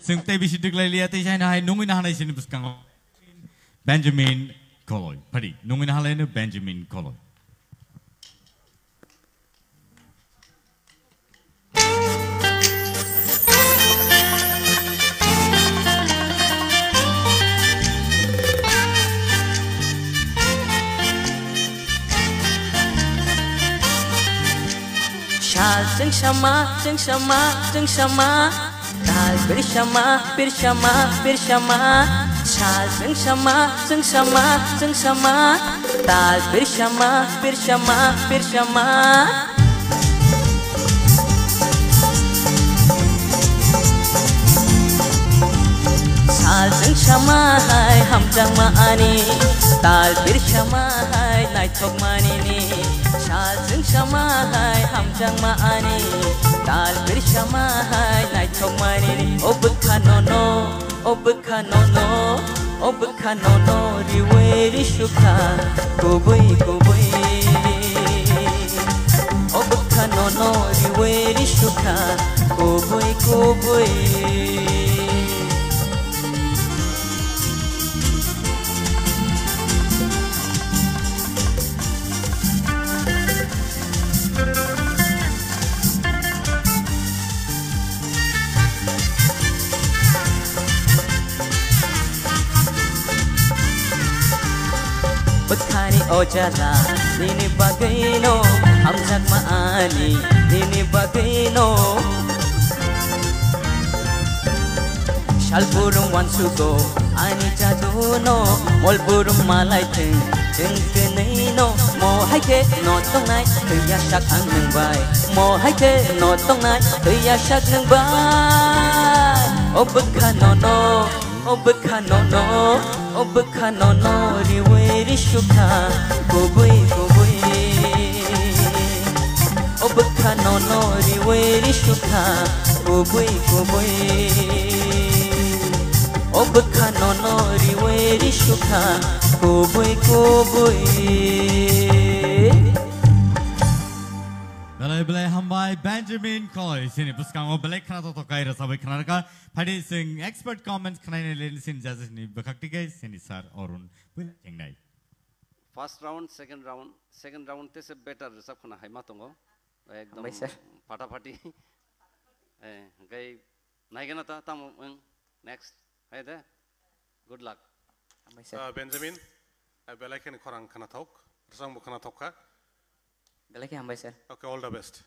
ซึ่งเตบิสิดึกเลยเลียที่ใช้นายนุ่งอินหาในสินบุสกังเบนจามินคอลอยพอดีนุ่งอินหาเลยนึเบนจามินคอลอยจึงชะมาจึงชะมาจึงชะมาตายเปิดชะมาเปิดชะมาเปิดชะมาชาจึงชะมาจึงชะมาจึงชะมาตายเปิดชะมาเปิดชะมาเปิดชะมาชาจึงชะมาให้หำจังมาอันนี้ตายเปิดชะมาให้นายทกมานี่Shal jeng shama hai ham jang ma ani dal bir shama hai nai thok ma ni ob khano no ri we ri shukha koboi ob khano no ri we ri shukha koboi Bekhani ojala nini bagino amjak maani nini bagino Shal burung wansugo ani jaduno mol burung malai jeng kenino mo haike no tong nai tuya shak ang nang bai mo haike no tong nai tuya shak nang bai o bekhano no ob khano no ri we ri shukha koboi ob khano no ri we ri shukha koboi ob khano no ri we ri shukha koboi Belai hambai Benjamin Koi sini puskango belai khana to kai rasa bai khana ka phadi sing expert comments khana ne len sin judges ni bakakti guys sini sir Arun jengnai first round second round te se better sab khana hai matongo ekdom फाटाफाटी gai naigana ta tam next hai de good luck Benjamin belai khen khorang khana thok rasang khana thokka belai ke hambai sir okay all the best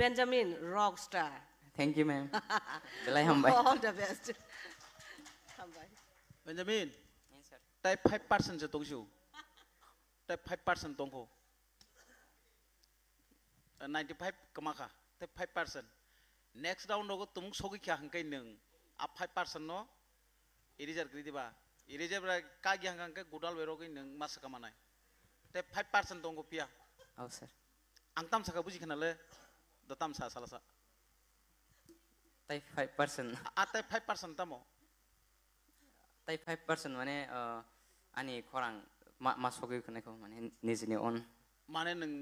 Benjamin rock star thank you ma'am belai hambai all the best hambai Benjamin yes sir type 5% je tongsu type 5% tongko 95 kamaka type 5% next round logo tum sogi kya hangkai nung up 5% no eraser kri diba eraser bra ka gya hangkai godal bero kai nung mas kamanai type 5% tongko pia oh sir angtam saka buji khanale dotam sa salasa type 5% type 5% tamo type 5% mane ani khorang masogi khneko mane nijini on mane nung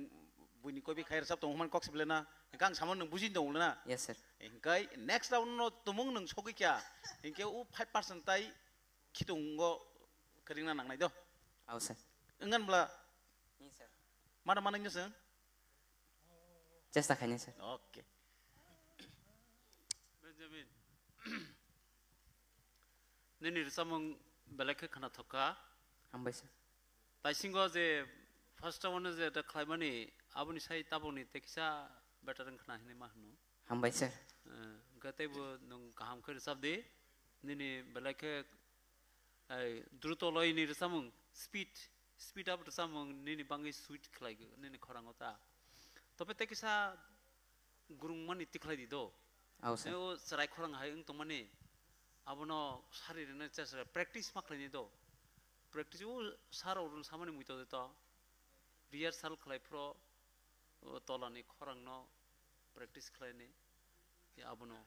buini kobi khair sab tong man koks blena kang samon nung bujin dong lena yes sir engkai next round no tumung nung sogi kya engke u 5% tai khitungo keringa nangnai do oh sir engan bla yes sir mana mana nyeseng just akhanya sir okay Benjamin nini samung belai khana thoka hambai sir taisingo je first one je ta khlaimani abuni sai taboni tekisa better khana hine mahnu hambai sir gate bo nung kaham khir sabde nini belai ke druto loi ni samung speed up samung nini bangi sweet khlai nini khorangota tope tekisa gurung mani tikhlai di do oh sir o sarai khorang hai ung tomani abono sari rene chas practice makhlai ni do practice o sar orun samani muito de to rehearsal khlai pro tolani khorang no practice khlai ni ya abono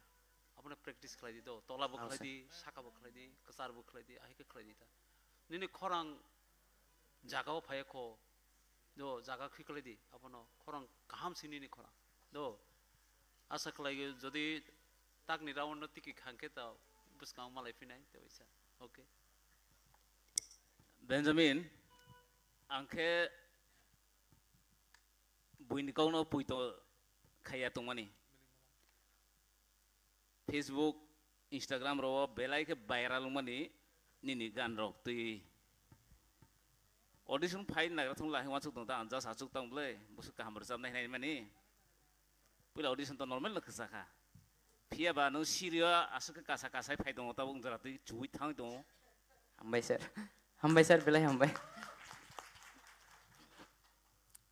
practice khlai di do tola bo khlai di saka bo khlai di kasar bo khlai di ai ke khlai di ta nini khorang jaga o phaye ko do jaga khikhlai di abono khorang kaham sini ni khorang do asa khlai jodi tak ni rawan no tiki khangke tau buskang malai finai te bisa oke Benjamin angke buin kau no puito kaya tumani Facebook Instagram ro belai ke viral mani nini gan rok tui audition fine na thong la hwa chuk tong ta anja sa chuk tong ble busuk ka hamar sam nai mani pula audition to normal la khasa kha phia ba no siria asuk ka sa sai phai dong ta bung jara tui chui thang dong hambai sir belai hambai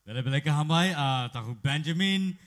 Belai-belai ke hambai, tahu Benjamin